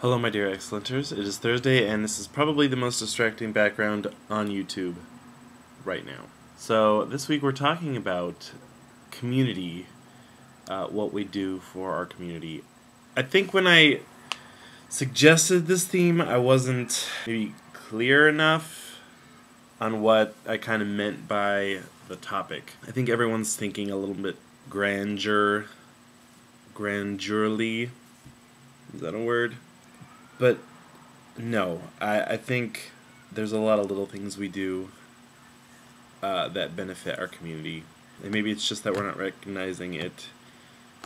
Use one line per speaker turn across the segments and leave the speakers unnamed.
Hello my dear Excellenters, it is Thursday and this is probably the most distracting background on YouTube right now. So this week we're talking about community, what we do for our community. I think when I suggested this theme I wasn't maybe clear enough on what I kind of meant by the topic. I think everyone's thinking a little bit grandurly, is that a word? But no, I think there's a lot of little things we do that benefit our community. And maybe it's just that we're not recognizing it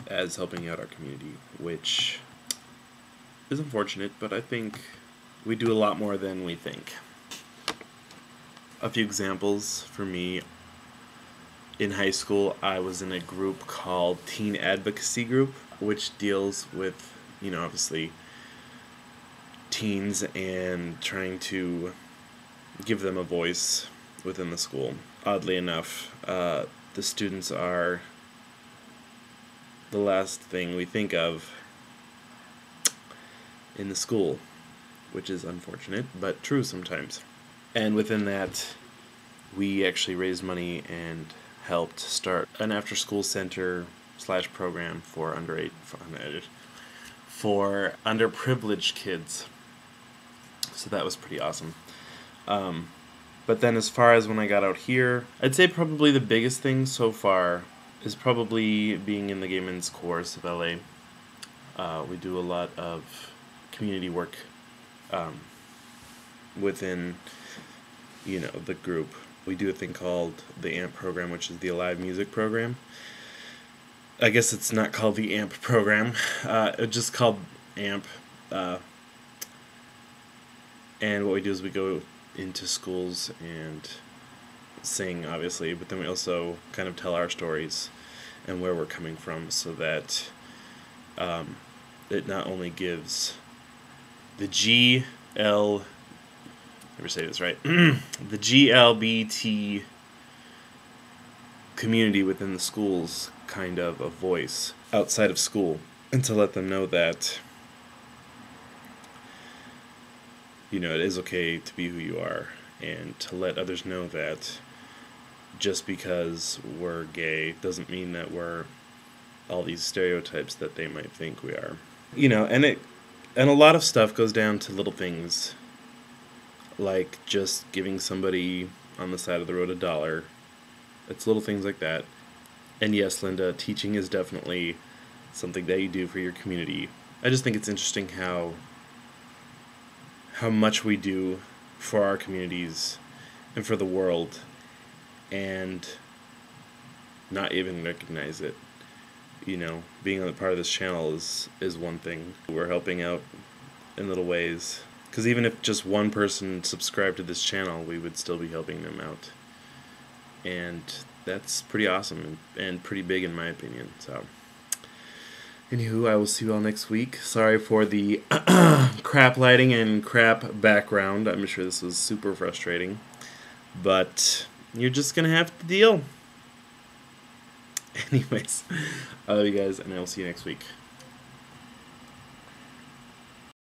as helping out our community, which is unfortunate, but I think we do a lot more than we think. A few examples for me. In high school, I was in a group called Teen Advocacy Group, which deals with, obviously teens and trying to give them a voice within the school. Oddly enough, the students are the last thing we think of in the school, which is unfortunate, but true sometimes. And within that, we actually raised money and helped start an after-school center / program for underprivileged kids. So that was pretty awesome. But then as far as when I got out here, I'd say probably the biggest thing so far is probably being in the Gay Men's Chorus of LA. We do a lot of community work within, the group. We do a thing called the AMP program, which is the Alive Music program. I guess it's not called the AMP program. It's just called AMP. And what we do is we go into schools and sing, obviously, but then we also kind of tell our stories and where we're coming from, so that it not only gives the never say this right, the GLBT community within the schools kind of a voice outside of school, and to let them know that it is okay to be who you are, and to let others know that just because we're gay doesn't mean that we're all these stereotypes that they might think we are. And a lot of stuff goes down to little things, like just giving somebody on the side of the road $1. It's little things like that. And yes, Linda, teaching is definitely something that you do for your community. I just think it's interesting how much we do for our communities and for the world and not even recognize it. Being on the part of this channel is one thing. We're helping out in little ways, because even if just one person subscribed to this channel, we would still be helping them out, and that's pretty awesome and pretty big in my opinion. So anywho, I will see you all next week. Sorry for the crap lighting and crap background. I'm sure this was super frustrating, but you're just gonna have to deal. Anyways, I love you guys, and I will see you next week.